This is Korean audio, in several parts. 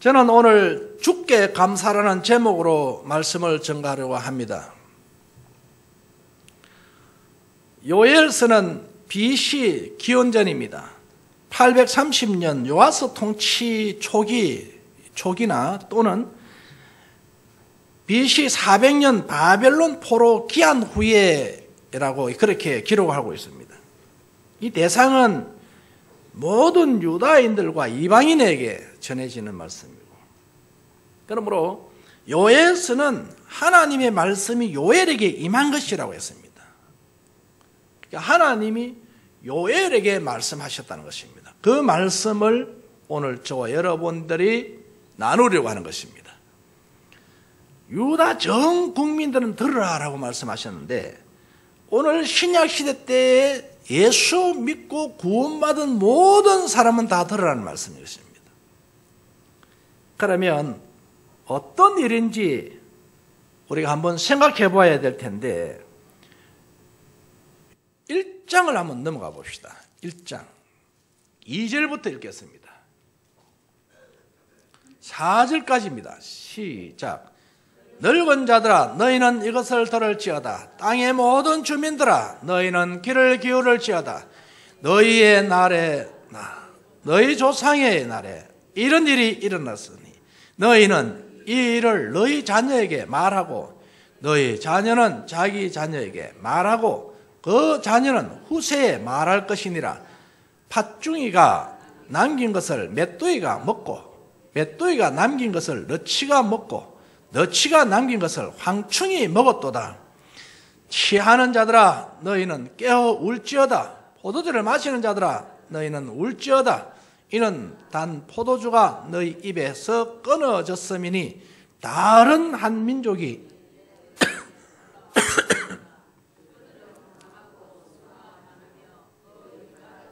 저는 오늘 주께 감사라는 제목으로 말씀을 전가하려고 합니다. 요엘서는 BC 기원전입니다. 830년 요아스 통치 초기나 또는 BC 400년 바벨론 포로 기한 후에라고 그렇게 기록하고 있습니다. 이 대상은 모든 유다인들과 이방인에게 전해지는 말씀이고, 그러므로 요엘서는 하나님의 말씀이 요엘에게 임한 것이라고 했습니다. 그러니까 하나님이 요엘에게 말씀하셨다는 것입니다. 그 말씀을 오늘 저와 여러분들이 나누려고 하는 것입니다. 유다 전 국민들은 들으라라고 말씀하셨는데, 오늘 신약시대 때에 예수 믿고 구원받은 모든 사람은 다 들으라는 말씀이었습니다. 그러면 어떤 일인지 우리가 한번 생각해 봐야 될 텐데, 1장을 한번 넘어가 봅시다. 1장 2절부터 읽겠습니다. 4절까지입니다. 시작. 늙은 자들아, 너희는 이것을 들을지어다. 땅의 모든 주민들아, 너희는 귀를 기울일지어다. 너희의 날에, 너희 조상의 날에 이런 일이 일어났으니 너희는 이 일을 너희 자녀에게 말하고, 너희 자녀는 자기 자녀에게 말하고, 그 자녀는 후세에 말할 것이니라. 팥중이가 남긴 것을 맷돌이가 먹고, 맷돌이가 남긴 것을 너치가 먹고, 너치가 남긴 것을 황충이 먹었도다. 취하는 자들아, 너희는 깨어 울지어다. 포도주를 마시는 자들아, 너희는 울지어다. 이는 단 포도주가 너희 입에서 끊어졌음이니 다른 한 민족이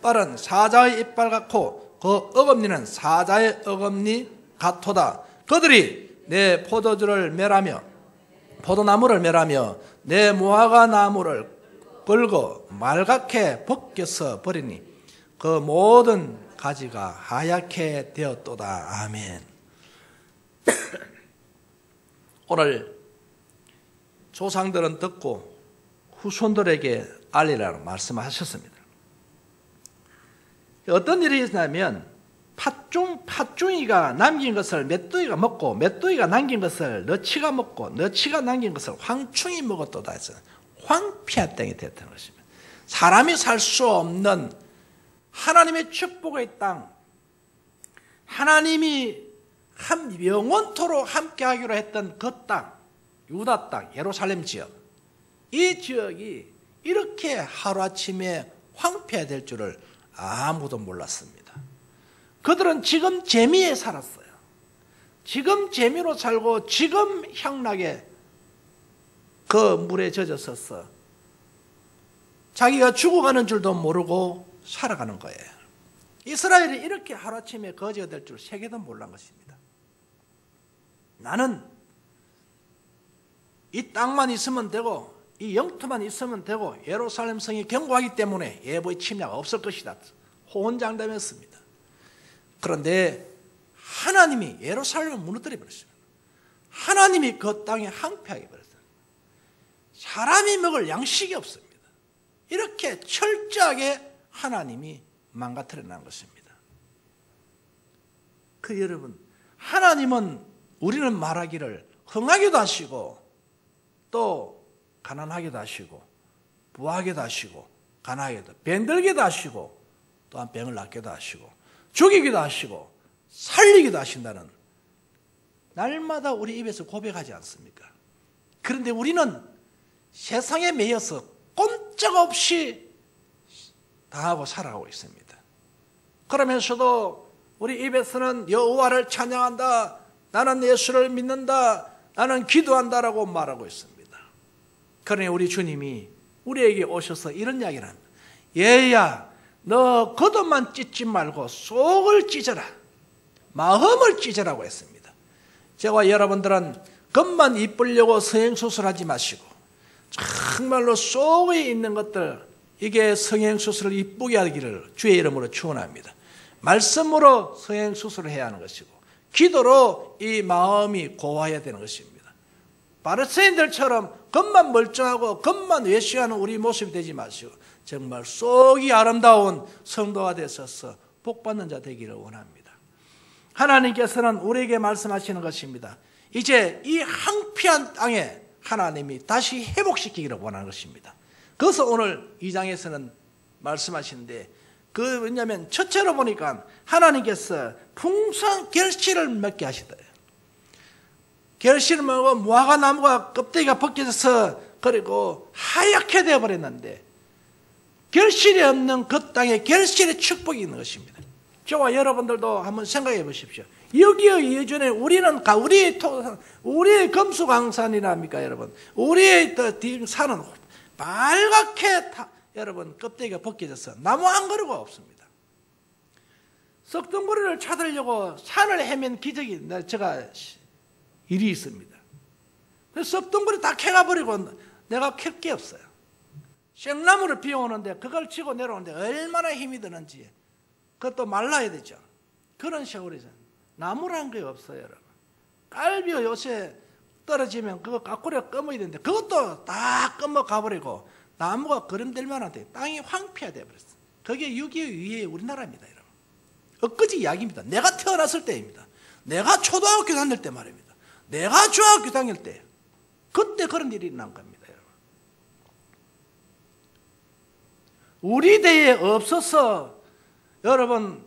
빠른 사자의 이빨 같고 그 어금니는 사자의 어금니 같도다. 그들이 내 포도주를 멸하며 포도나무를 멸하며 내 무화과 나무를 걸고 말갛게 벗겨서 버리니 그 모든 가지가 하얗게 되었도다. 아멘. 오늘 조상들은 듣고 후손들에게 알리라고 말씀하셨습니다. 어떤 일이 있었냐면 팥중이가 남긴 것을 맷돌이가 먹고, 맷돌이가 남긴 것을 너치가 먹고, 너치가 남긴 것을 황충이 먹었도다 해서 황폐한 땅이 되었다는 것입니다. 사람이 살 수 없는 하나님의 축복의 땅, 하나님이 영원토록 함께하기로 했던 그 땅, 유다 땅, 예루살렘 지역, 이 지역이 이렇게 하루아침에 황폐될 줄을 아무도 몰랐습니다. 그들은 지금 재미에 살았어요. 지금 재미로 살고 지금 향락에 그 물에 젖었었어. 자기가 죽어가는 줄도 모르고 살아가는 거예요. 이스라엘이 이렇게 하루아침에 거지가 될 줄 세계도 몰란 것입니다. 나는 이 땅만 있으면 되고 이 영토만 있으면 되고 예루살렘 성이 견고하기 때문에 예보의 침략이 없을 것이다. 호언장담했습니다. 그런데 하나님이 예루살렘을 무너뜨려 버렸습니다. 하나님이 그 땅에 황폐하게 버렸어요. 사람이 먹을 양식이 없습니다. 이렇게 철저하게 하나님이 망가뜨려 놓은 것입니다. 그 여러분, 하나님은 우리는 말하기를 흥하게도 하시고 또 가난하게도 하시고 부하게도 하시고 가난하게도 병들게도 하시고 또한 병을 낫게도 하시고 죽이기도 하시고 살리기도 하신다는 날마다 우리 입에서 고백하지 않습니까? 그런데 우리는 세상에 매여서 꼼짝없이 당하고 살아가고 있습니다. 그러면서도 우리 입에서는 여호와를 찬양한다, 나는 예수를 믿는다, 나는 기도한다라고 말하고 있습니다. 그러니 우리 주님이 우리에게 오셔서 이런 이야기를 합니다. 얘야, 너 겉옷만 찢지 말고 속을 찢어라, 마음을 찢으라고 했습니다. 저와 여러분들은 겉만 이쁘려고 성형수술하지 마시고 정말로 속에 있는 것들, 이게 성형수술을 이쁘게 하기를 주의 이름으로 축원합니다. 말씀으로 성형수술을 해야 하는 것이고 기도로 이 마음이 고와야 되는 것입니다. 바리새인들처럼 겉만 멀쩡하고 겉만 외식하는 우리 모습이 되지 마시고 정말 속이 아름다운 성도가 되셔서 복받는 자 되기를 원합니다. 하나님께서는 우리에게 말씀하시는 것입니다. 이제 이 황폐한 땅에 하나님이 다시 회복시키기를 원하는 것입니다. 그래서 오늘 2장에서는 말씀하시는데 왜냐하면 첫째로 보니까 하나님께서 풍성한 결실을 맺게 하시더래요. 결실을 맺고 무화과 나무가 껍데기가 벗겨져서 그리고 하얗게 되어버렸는데 결실이 없는 그 땅에 결실의 축복이 있는 것입니다. 저와 여러분들도 한번 생각해 보십시오. 여기에 예전에 우리의 금수강산이랍니까 여러분? 우리의 산은 빨갛게 여러분 껍데기가 벗겨져서 나무 한 그루가 없습니다. 썩둥구리를 찾으려고 산을 헤맨 기적이 제가 일이 있습니다. 썩둥구리 다 캐가버리고 내가 캘 게 없어요. 생나무를 비워오는데 그걸 치고 내려오는데 얼마나 힘이 드는지 그것도 말라야 되죠. 그런 세월이죠. 나무라는 게 없어요 여러분. 깔비가 요새 떨어지면 그거 까꾸려 꺼먹어야 되는데 그것도 다 꺼먹어가버리고 나무가 거름될 만한데 땅이 황폐화 되어버렸어요. 그게 6.25 이후에 우리나라입니다 여러분. 엊그제 이야기입니다. 내가 태어났을 때입니다. 내가 초등학교 다닐 때 말입니다. 내가 중학교 다닐 때 그때 그런 일이 난 겁니다 여러분. 우리 대에 없어서 여러분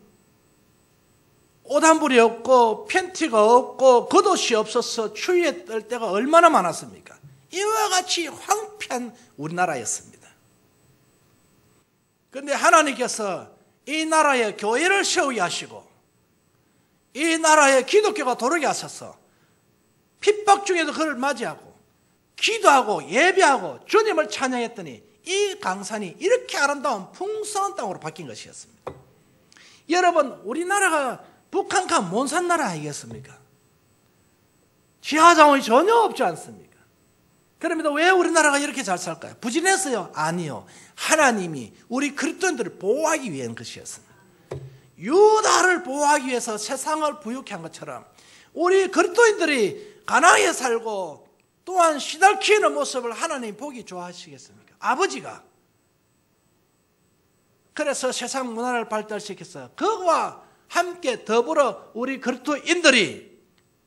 옷 한 벌이 없고 팬티가 없고 겉옷이 없어서 추위에 떨 때가 얼마나 많았습니까? 이와 같이 황폐한 우리나라였습니다. 그런데 하나님께서 이 나라에 교회를 세우게 하시고 이 나라에 기독교가 도르게 하셔서 핍박 중에도 그를 맞이하고 기도하고 예배하고 주님을 찬양했더니 이 강산이 이렇게 아름다운 풍성한 땅으로 바뀐 것이었습니다. 여러분 우리나라가 북한과 몬산 나라 아니겠습니까? 지하자원이 전혀 없지 않습니까? 그러면 왜 우리나라가 이렇게 잘 살까요? 부진했어요? 아니요. 하나님이 우리 그리스도인들을 보호하기 위한 것이었습니다. 유다를 보호하기 위해서 세상을 부유케 한 것처럼 우리 그리스도인들이 가난하게 살고 또한 시달키는 모습을 하나님 보기 좋아하시겠습니까? 아버지가 그래서 세상 문화를 발달시켜서 그와 함께 더불어 우리 그리스도인들이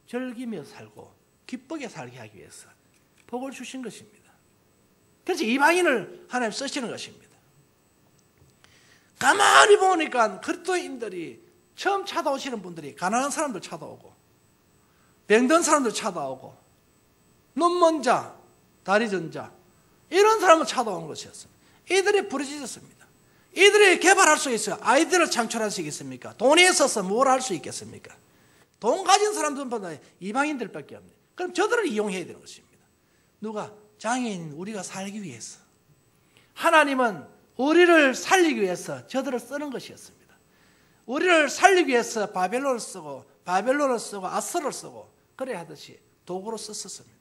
즐기며 살고 기쁘게 살게 하기 위해서 복을 주신 것입니다. 그래서 이방인을 하나님 쓰시는 것입니다. 가만히 보니까 그리스도인들이 처음 찾아오시는 분들이 가난한 사람들 찾아오고 병든 사람들 찾아오고 눈먼 자, 다리 전 자 이런 사람을 찾아오는 것이었습니다. 이들이 부르짖었습니다. 이들이 개발할 수 있어요. 아이들을 창출할 수 있겠습니까? 돈이 있어서 뭘 할 수 있겠습니까? 돈 가진 사람들보다 이방인들밖에 없네요. 그럼 저들을 이용해야 되는 것입니다. 누가? 장애인 우리가 살기 위해서. 하나님은 우리를 살리기 위해서 저들을 쓰는 것이었습니다. 우리를 살리기 위해서 바벨론을 쓰고 아스를 쓰고 그래 하듯이 도구로 썼습니다.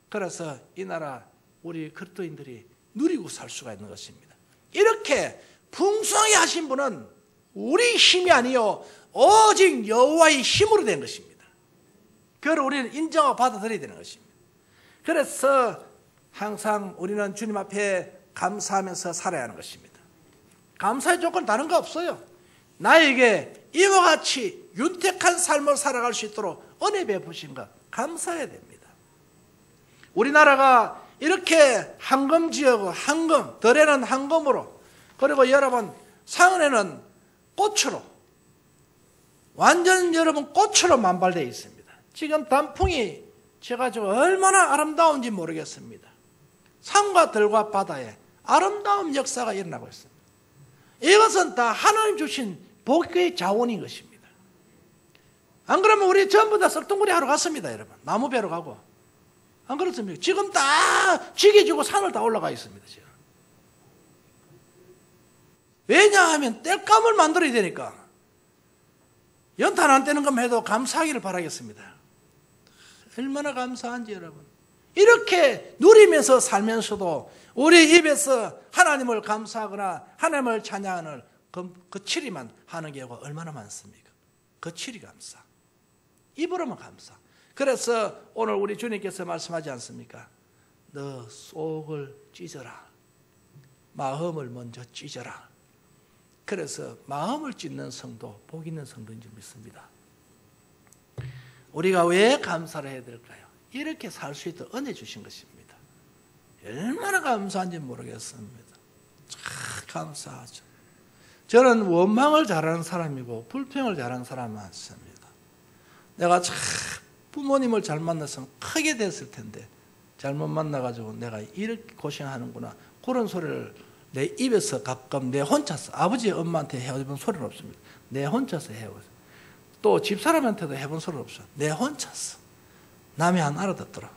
그래서 이 나라 우리 그리스도인들이 누리고 살 수가 있는 것입니다. 이렇게 풍성하게 하신 분은 우리 힘이 아니요 오직 여호와의 힘으로 된 것입니다. 그걸 우리는 인정하고 받아들여야 되는 것입니다. 그래서 항상 우리는 주님 앞에 감사하면서 살아야 하는 것입니다. 감사의 조건 다른 거 없어요. 나에게 이와 같이 윤택한 삶을 살아갈 수 있도록 은혜 베푸신 것 감사해야 됩니다. 우리나라가 이렇게 황금지역으로 황금, 덜에는 황금으로 그리고 여러분 상은에는 꽃으로 완전 여러분 꽃으로 만발되어 있습니다. 지금 단풍이 제가 얼마나 아름다운지 모르겠습니다. 산과 들과 바다에 아름다운 역사가 일어나고 있습니다. 이것은 다 하나님 주신 복의 자원인 것입니다. 안 그러면 우리 전부 다 썩둥구리 하러 갔습니다. 여러분 나무 베러 가고 안 그렇습니까? 지금 다 지게지고 산을 다 올라가 있습니다. 지금. 왜냐하면 땔감을 만들어야 되니까 연탄 안 떼는 것만 해도 감사하기를 바라겠습니다. 얼마나 감사한지 여러분. 이렇게 누리면서 살면서도 우리 입에서 하나님을 감사하거나 하나님을 찬양하는 그 치리만 하는 경우가 얼마나 많습니까? 그 치리 감사. 입으로만 감사. 그래서 오늘 우리 주님께서 말씀하지 않습니까? 너 속을 찢어라. 마음을 먼저 찢어라. 그래서 마음을 찢는 성도, 복 있는 성도인 줄 믿습니다. 우리가 왜 감사를 해야 될까요? 이렇게 살 수 있도록 은혜 주신 것입니다. 얼마나 감사한지 모르겠습니다. 참 감사하죠. 저는 원망을 잘하는 사람이고 불평을 잘하는 사람 많습니다. 내가 참 부모님을 잘 만났으면 크게 됐을 텐데 잘못 만나가지고 내가 이렇게 고생하는구나, 그런 소리를 내 입에서 가끔 내 혼자서, 아버지 엄마한테 해본 소리는 없습니다. 내 혼자서 해보세요. 또 집사람한테도 해본 소리는 없어요. 내 혼자서. 남이 안 알아듣더라.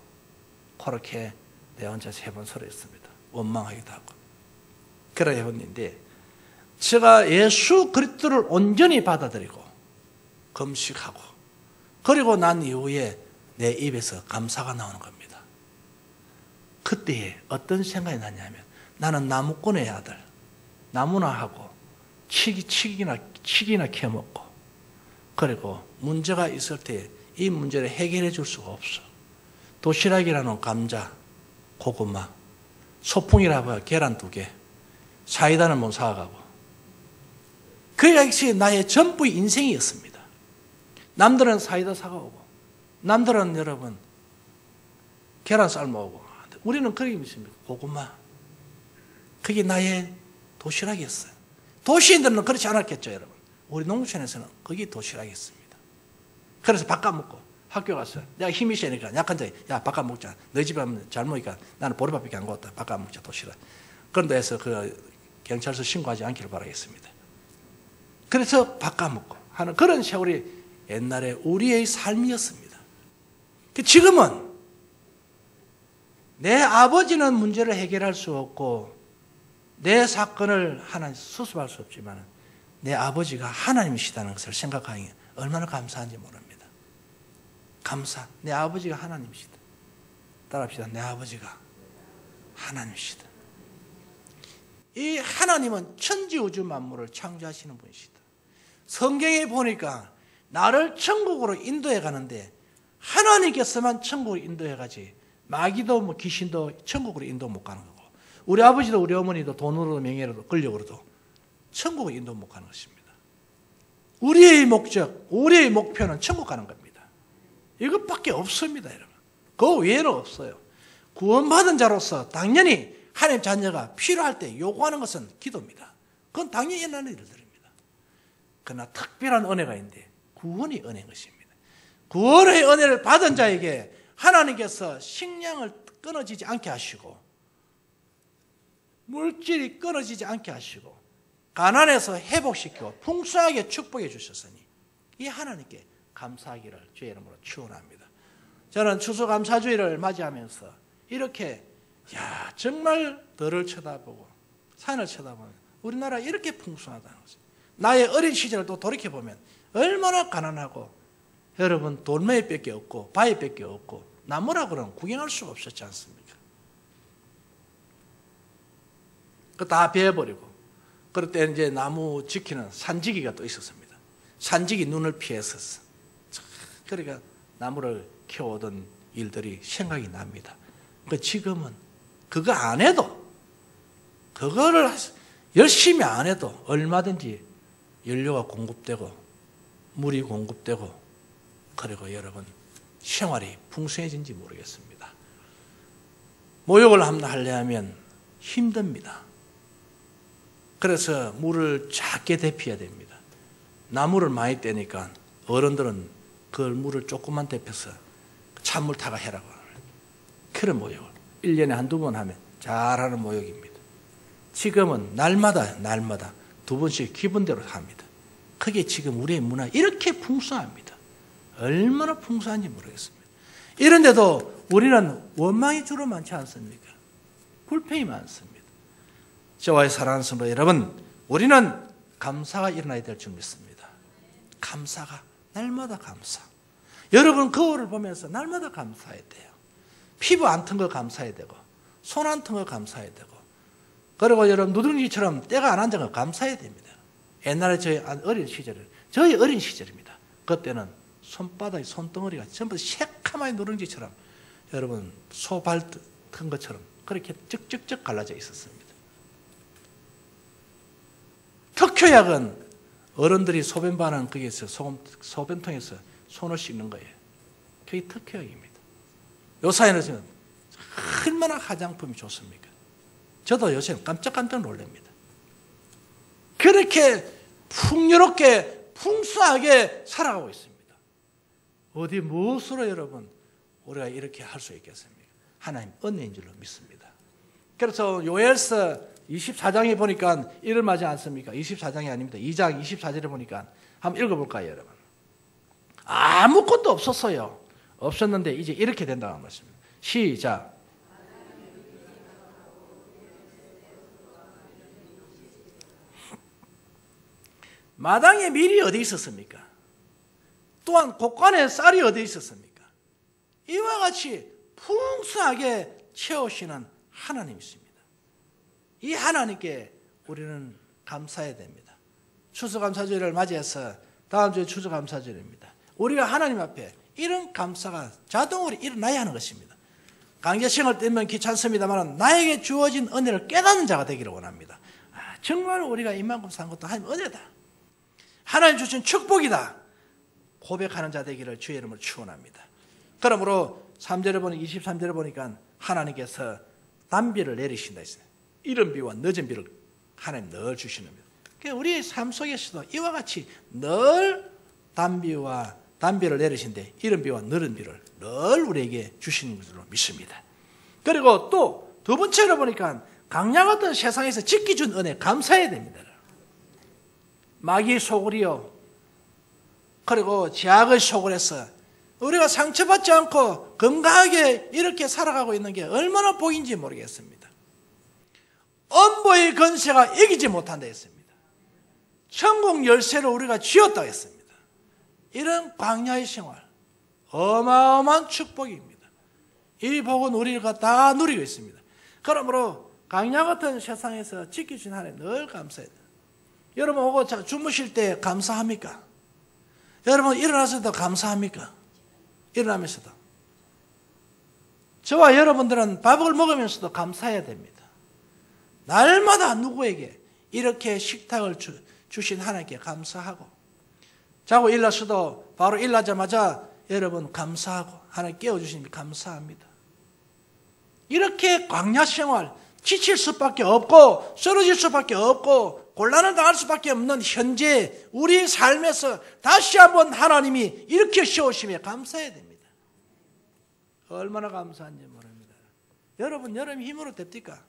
그렇게 내 혼자서 해본 소리 있습니다. 원망하기도 하고. 그래 해봤는데, 제가 예수 그리스도를 온전히 받아들이고 금식하고 그리고 난 이후에 내 입에서 감사가 나오는 겁니다. 그때에 어떤 생각이 나냐면, 나는 나무꾼의 아들, 나무나 하고 치기나 캐먹고, 그리고 문제가 있을 때 이 문제를 해결해 줄 수가 없어. 도시락이라는 감자, 고구마, 소풍이라고 해야 계란 2개, 사이다는 못 사가고. 그 역시 나의 전부의 인생이었습니다. 남들은 사이다 사가오고, 남들은 여러분 계란 삶아오고, 우리는 그렇게 믿습니다. 고구마. 그게 나의 도시락이었어요. 도시인들은 그렇지 않았겠죠, 여러분. 우리 농촌에서는 그게 도시락이었습니다. 그래서 바꿔 먹고 학교 갔어요. 내가 힘이 세니까 약한 자에, 야 바꿔 먹자. 너희 집에 하면 잘 먹으니까 나는 보리밥밖에 안 먹었다. 바꿔 먹자, 도시락. 그런 데서 그 경찰서 신고하지 않기를 바라겠습니다. 그래서 바꿔 먹고 하는 그런 세월이 옛날에 우리의 삶이었습니다. 지금은 내 아버지는 문제를 해결할 수 없고 내 사건을 하나 수습할 수 없지만 내 아버지가 하나님이시다는 것을 생각하니 얼마나 감사한지 모릅니다. 감사. 내 아버지가 하나님이시다. 따라합시다. 내 아버지가 하나님이시다. 이 하나님은 천지우주 만물을 창조하시는 분이시다. 성경에 보니까 나를 천국으로 인도해 가는데 하나님께서만 천국으로 인도해 가지 마귀도 뭐 귀신도 천국으로 인도 못 가는 거고, 우리 아버지도 우리 어머니도 돈으로도 명예로도 권력으로도 천국으로 인도 못 가는 것입니다. 우리의 목적, 우리의 목표는 천국 가는 겁니다. 이것밖에 없습니다, 여러분. 그 외에는 없어요. 구원받은 자로서 당연히 하나님 자녀가 필요할 때 요구하는 것은 기도입니다. 그건 당연히 일어나는 일들입니다. 그러나 특별한 은혜가 있는데 구원이 은혜인 것입니다. 구원의 은혜를 받은 자에게 하나님께서 식량을 끊어지지 않게 하시고 물질이 끊어지지 않게 하시고 가난에서 회복시키고 풍성하게 축복해 주셨으니 이 하나님께 감사하기를 주의 이름으로 축원합니다. 저는 추수감사주의를 맞이하면서 이렇게 정말 들을 쳐다보고 산을 쳐다보면 우리나라 이렇게 풍성하다는 거죠. 나의 어린 시절을 또 돌이켜보면 얼마나 가난하고 여러분 돌멩이밖에 없고 바위밖에 없고 나무라 그러면 구경할 수가 없었지 않습니까? 그거 다 베어버리고 그럴 때 이제 나무 지키는 산지기가 또 있었습니다. 산지기 눈을 피했었어. 그러니까 나무를 키워오던 일들이 생각이 납니다. 그러니까 지금은 그거 안 해도, 그거를 열심히 안 해도 얼마든지 연료가 공급되고 물이 공급되고 그리고 여러분 생활이 풍성해진지 모르겠습니다. 모욕을 하려면 힘듭니다. 그래서 물을 작게 데펴야 됩니다. 나무를 많이 떼니까 어른들은 그 물을 조금만 데펴서 찬물 타가 해라고 하는 그런 모욕을 1년에 한두 번 하면 잘하는 모욕입니다. 지금은 날마다 2번씩 기분대로 합니다. 그게 지금 우리의 문화 이렇게 풍성합니다. 얼마나 풍성한지 모르겠습니다. 이런데도 우리는 원망이 주로 많지 않습니까? 불평이 많습니다. 저와의 사랑하는 성도 여러분, 우리는 감사가 일어나야 될 줄 믿습니다. 감사가 날마다 감사. 여러분 거울을 보면서 날마다 감사해야 돼요. 피부 안 튼 거 감사해야 되고 손 안 튼 거 감사해야 되고 그리고 여러분 누룽지처럼 때가 안 앉은 거 감사해야 됩니다. 옛날에 저희 어린 시절입니다. 그때는 손바닥, 손덩어리가 전부 새카마이 누룽지처럼 여러분 소발 큰 것처럼 그렇게 쩍쩍쩍 갈라져 있었습니다. 특효약은 어른들이 소변 반은 거기에서 소변통에서 손을 씻는 거예요. 그게 특효약입니다. 요사이는 얼마나 화장품이 좋습니까? 저도 요새는 깜짝깜짝 놀랍니다. 그렇게 풍요롭게 풍수하게 살아가고 있습니다. 어디 무엇으로 여러분 우리가 이렇게 할 수 있겠습니까? 하나님 은혜인 줄로 믿습니다. 그래서 요엘서 24장에 보니까 이를 맞지 않습니까? 24장이 아닙니다. 2장 24절에 보니까 한번 읽어볼까요, 여러분? 아무것도 없었어요. 없었는데 이제 이렇게 된다는 것입니다. 시작. 마당에 밀이 어디 있었습니까? 또한 곡간에 쌀이 어디 있었습니까? 이와 같이 풍성하게 채우시는 하나님이십니다. 이 하나님께 우리는 감사해야 됩니다. 추수감사절을 맞이해서 다음 주에 추수감사절입니다. 우리가 하나님 앞에 이런 감사가 자동으로 일어나야 하는 것입니다. 강제성을 떼면 귀찮습니다만 나에게 주어진 은혜를 깨닫는 자가 되기를 원합니다. 정말 우리가 이만큼 산 것도 하나님 은혜다. 하나님 주신 축복이다. 고백하는 자 되기를 주의 이름으로 축원합니다. 그러므로 3절에 보니 23절에 보니까 하나님께서 단비를 내리신다 했어요. 이른 비와 늦은 비를 하나님 늘 주시는 겁니다. 그러니까 우리의 삶 속에서도 이와 같이 늘 단비를 내리신데 이른 비와 늦은 비를 늘 우리에게 주시는 것으로 믿습니다. 그리고 또 두 번째로 보니까 강야 같은 세상에서 지켜준 은혜 감사해야 됩니다. 마귀의 소굴이요, 그리고 제약의 소굴에서 우리가 상처받지 않고 건강하게 이렇게 살아가고 있는 게 얼마나 복인지 모르겠습니다. 엄보의 건세가 이기지 못한다 했습니다. 천국 열쇠를 우리가 쥐었다 했습니다. 이런 광야의 생활 어마어마한 축복입니다. 이 복은 우리가 다 누리고 있습니다. 그러므로 광야 같은 세상에서 지켜주신 하나님 늘 감사해야 돼요. 여러분 오고 주무실 때 감사합니까? 여러분 일어나서도 감사합니까? 일어나면서도. 저와 여러분들은 밥을 먹으면서도 감사해야 됩니다. 날마다 누구에게 이렇게 식탁을 주신 하나님께 감사하고, 자고 일어서도 바로 일어나자마자 여러분 감사하고 하나님 깨워주시니 감사합니다. 이렇게 광야 생활, 지칠 수밖에 없고 쓰러질 수밖에 없고 곤란을 당할 수밖에 없는 현재 우리 삶에서 다시 한번 하나님이 이렇게 세우시며 감사해야 됩니다. 얼마나 감사한지 모릅니다. 여러분 힘으로 됩니까?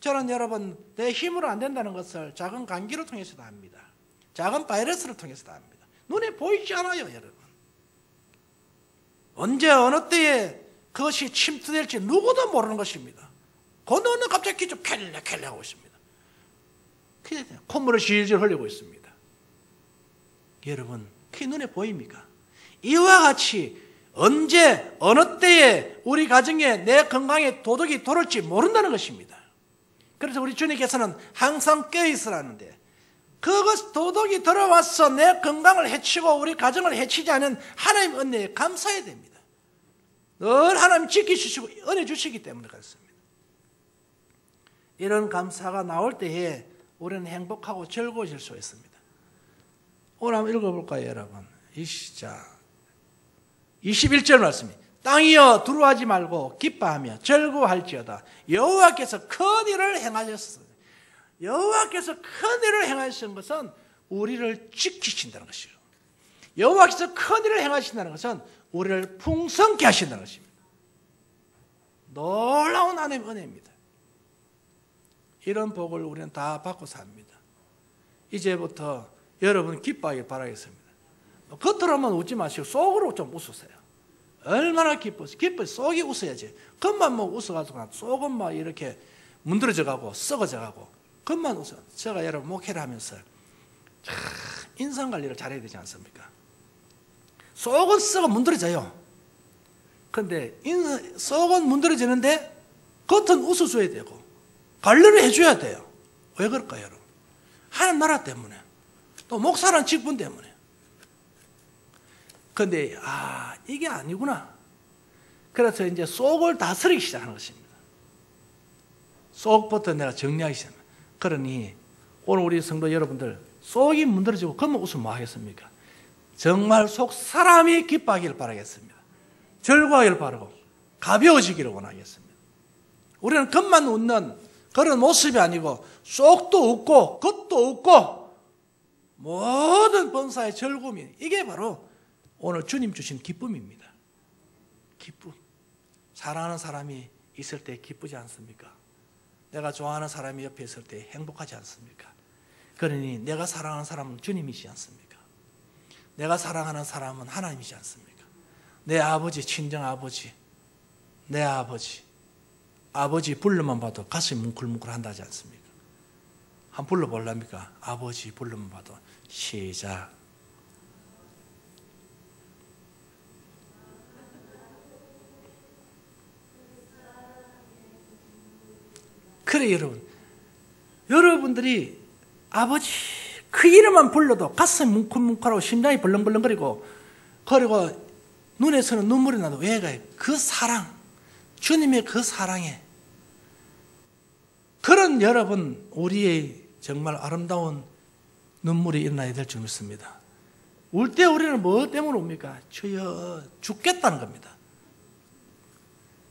저는 여러분 내 힘으로 안 된다는 것을 작은 감기를 통해서도 압니다. 작은 바이러스를 통해서도 압니다. 눈에 보이지 않아요, 여러분. 언제 어느 때에 그것이 침투될지 누구도 모르는 것입니다. 건너는 갑자기 기좀 캘레 하고 있습니다. 콧물을 질질 흘리고 있습니다. 여러분, 그게 눈에 보입니까? 이와 같이 언제 어느 때에 우리 가정에 내 건강에 도둑이 들어올지 모른다는 것입니다. 그래서 우리 주님께서는 항상 깨어있으라는데 그것 도둑이 들어와서 내 건강을 해치고 우리 가정을 해치지 않은 하나님 은혜에 감사해야 됩니다. 늘 하나님 지키시고 은혜 주시기 때문에 그렇습니다. 이런 감사가 나올 때에 우리는 행복하고 즐거워질 수 있습니다. 오늘 한번 읽어볼까요, 여러분? 21절 말씀이 땅이여 두려워하지 말고 기뻐하며 즐거워할지어다. 여호와께서 큰 일을 행하셨으니 여호와께서 큰 일을 행하신 것은 우리를 지키신다는 것이죠. 여호와께서 큰 일을 행하신다는 것은 우리를 풍성케 하신다는 것입니다. 놀라운 하나님의 은혜입니다. 이런 복을 우리는 다 받고 삽니다. 이제부터 여러분 기뻐하길 바라겠습니다. 겉으로만 웃지 마시고 속으로 좀 웃으세요. 얼마나 기뻐서 속이 웃어야지. 겉만 뭐 웃어가지고 속은 막 이렇게 문드러져 가고 썩어져 가고 겉만 웃어. 제가 여러분 목회를 하면서 인상 관리를 잘해야 되지 않습니까? 속은 썩어 문드러져요. 근데 속은 문드러지는데 겉은 웃어줘야 되고 관리를 해줘야 돼요. 왜 그럴까요, 여러분? 하나님 나라 때문에, 또 목사라는 직분 때문에. 그런데 이게 아니구나. 그래서 이제 속을 다스리기 시작하는 것입니다. 속부터 내가 정리하기 시작합니다. 그러니 오늘 우리 성도 여러분들 속이 문드러지고 그러면 웃으면 뭐 하겠습니까? 정말 속 사람이 기뻐하기를 바라겠습니다. 즐거워하기를 바라고 가벼워지기를 원하겠습니다. 우리는 겉만 웃는 그런 모습이 아니고 속도 웃고 겉도 웃고 모든 범사의 즐거움이, 이게 바로 오늘 주님 주신 기쁨입니다. 기쁨. 사랑하는 사람이 있을 때 기쁘지 않습니까? 내가 좋아하는 사람이 옆에 있을 때 행복하지 않습니까? 그러니 내가 사랑하는 사람은 주님이지 않습니까? 내가 사랑하는 사람은 하나님이지 않습니까? 내 아버지, 친정 아버지, 내 아버지 불러만 봐도 가슴이 뭉클뭉클한다 하지 않습니까? 한번 불러볼랍니까? 아버지 불러만 봐도. 시작. 그래 여러분들이 아버지 그 이름만 불러도 가슴이 뭉클뭉클하고 심장이 벌렁벌렁거리고 그리고 눈에서는 눈물이 나도 왜가요? 그 사랑, 주님의 그 사랑에 그런 여러분 우리의 정말 아름다운 눈물이 일어나야 될 줄 믿습니다. 울 때 우리는 뭐 때문에 웁니까? 주여 죽겠다는 겁니다.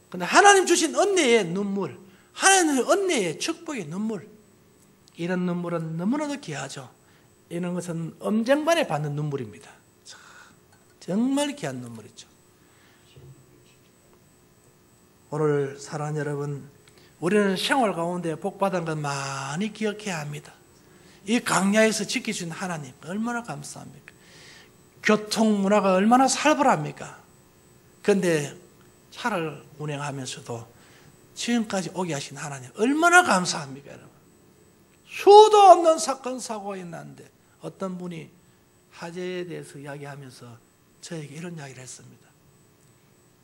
그런데 하나님 주신 은혜의 눈물, 하나님의 은혜의 축복의 눈물, 이런 눈물은 너무나도 귀하죠. 이런 것은 엄쟁반에 받는 눈물입니다. 정말 귀한 눈물이죠. 오늘 사랑하는 여러분, 우리는 생활 가운데 복받은 것 많이 기억해야 합니다. 이 강야에서 지켜준 하나님 얼마나 감사합니까? 교통문화가 얼마나 살벌합니까? 그런데 차를 운행하면서도 지금까지 오게 하신 하나님 얼마나 감사합니까, 여러분? 수도 없는 사건 사고가 있는데 어떤 분이 화재에 대해서 이야기하면서 저에게 이런 이야기를 했습니다.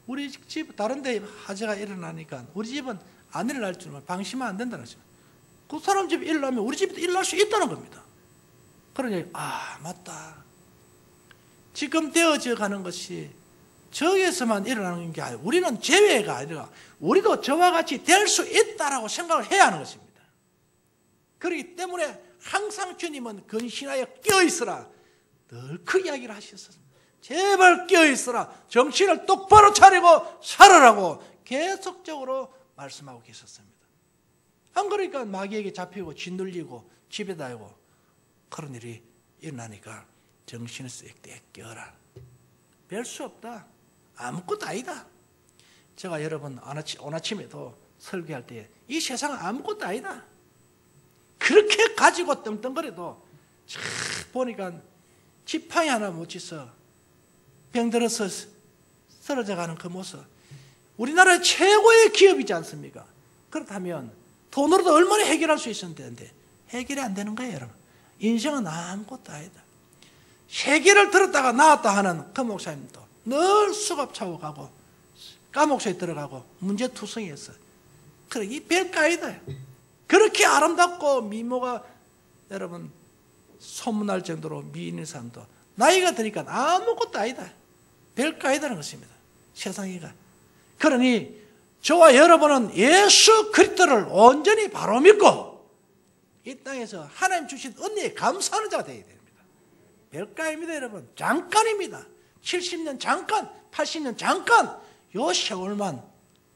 우리 집 다른 데 화재가 일어나니까 우리 집은 안 일어날 줄만 방심하면 안 된다는 거죠. 그 사람 집이 일어나면 우리 집도 일어날 수 있다는 겁니다. 그러니 맞다. 지금 되어져 가는 것이 저기에서만 일어나는 게 아니라 우리는 제외가 아니라 우리도 저와 같이 될 수 있다라고 생각을 해야 하는 것입니다. 그렇기 때문에 항상 주님은 근신하여 깨어있으라 늘 그 이야기를 하셨습니다. 제발 깨어있으라, 정신을 똑바로 차리고 살아라고 계속적으로 말씀하고 계셨습니다. 안 그러니까 마귀에게 잡히고 짓눌리고 집에 다니고 그런 일이 일어나니까 정신을 쎄 깨어라. 별 수 없다. 아무것도 아니다. 제가 여러분 오늘 아침에도 설교할 때 이 세상은 아무것도 아니다. 그렇게 가지고 떵떵거려도 보니까 지팡이 하나 못 쥐서 병들어서 쓰러져가는 그 모습, 우리나라의 최고의 기업이지 않습니까? 그렇다면 돈으로도 얼마나 해결할 수 있었는데 해결이 안 되는 거예요, 여러분. 인생은 아무것도 아니다. 세계를 들었다가 나왔다 하는 그 목사님도 늘 수갑 차고 가고 감옥소에 들어가고 문제투성이했어. 그래, 이 별거 아니다. 그렇게 아름답고 미모가 여러분 소문날 정도로 미인인 사람도 나이가 드니까 아무것도 아니다. 별거 아니다는 것입니다. 세상이가. 그러니 저와 여러분은 예수 그리스도를 온전히 바로 믿고 이 땅에서 하나님 주신 은혜에 감사하는 자가 되어야 됩니다. 별거 아닙니다, 여러분. 잠깐입니다. 70년 잠깐, 80년 잠깐, 요 세월만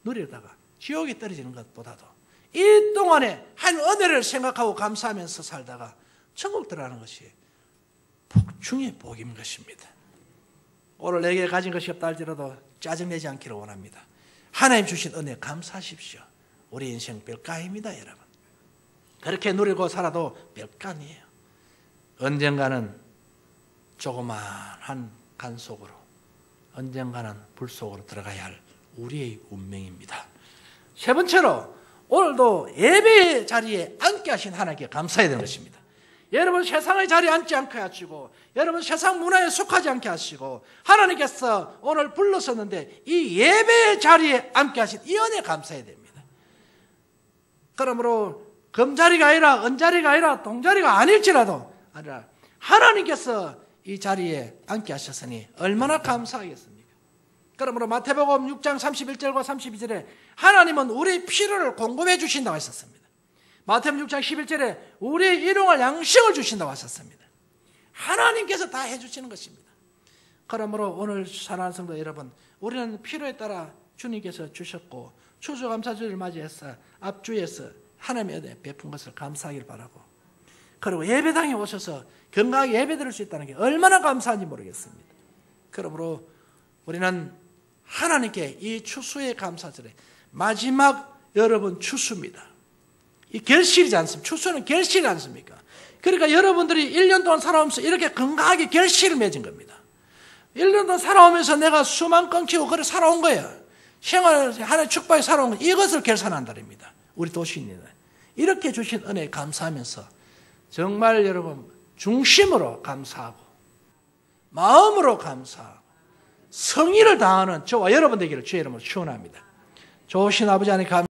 누리다가 지옥에 떨어지는 것보다도 이 동안에 한 은혜를 생각하고 감사하면서 살다가 천국 들어가는 것이 복중의 복인 것입니다. 오늘 내게 가진 것이 없다 할지라도 짜증내지 않기를 원합니다. 하나님 주신 은혜 감사하십시오. 우리 인생 별거 아닙니다, 여러분. 그렇게 누리고 살아도 별거 아니에요. 언젠가는 조그마한 간 속으로, 언젠가는 불 속으로 들어가야 할 우리의 운명입니다. 세 번째로 오늘도 예배의 자리에 앉게 하신 하나님께 감사해야 되는 것입니다. 여러분 세상의 자리에 앉지 않게 하시고 여러분 세상 문화에 속하지 않게 하시고 하나님께서 오늘 불렀었는데 이 예배의 자리에 앉게 하신 이 은혜에 감사해야 됩니다. 그러므로 금자리가 아니라 은자리가 아니라 동자리가 아닐지라도 아니라 하나님께서 이 자리에 앉게 하셨으니 얼마나 감사하겠습니까? 그러므로 마태복음 6장 31절과 32절에 하나님은 우리 필요를 공급해 주신다고 하셨습니다. 마태복음 6장 11절에 우리 일용할 양식을 주신다고 하셨습니다. 하나님께서 다 해주시는 것입니다. 그러므로 오늘 사랑하는 성도 여러분, 우리는 필요에 따라 주님께서 주셨고 추수감사주를 맞이해서 앞주에서 하나님의 은혜 베푼 것을 감사하길 바라고, 그리고 예배당에 오셔서 건강하게 예배드릴 수 있다는 게 얼마나 감사한지 모르겠습니다. 그러므로 우리는 하나님께 이 추수의 감사절에 마지막 여러분 추수입니다. 이 결실이지 않습니까? 추수는 결실이지 않습니까? 그러니까 여러분들이 1년 동안 살아오면서 이렇게 건강하게 결실을 맺은 겁니다. 1년 동안 살아오면서 내가 수만 끊기고 그래 살아온 거예요. 생활 하나의 축복에 살아온 거, 이것을 결산한다입니다. 우리 도시인들은 이렇게 주신 은혜에 감사하면서 정말 여러분 중심으로 감사하고 마음으로 감사하고 성의를 다하는 저와 여러분 되기를 주의 이름으로 축원합니다. 좋으신 아버지 하나님 감사합니다.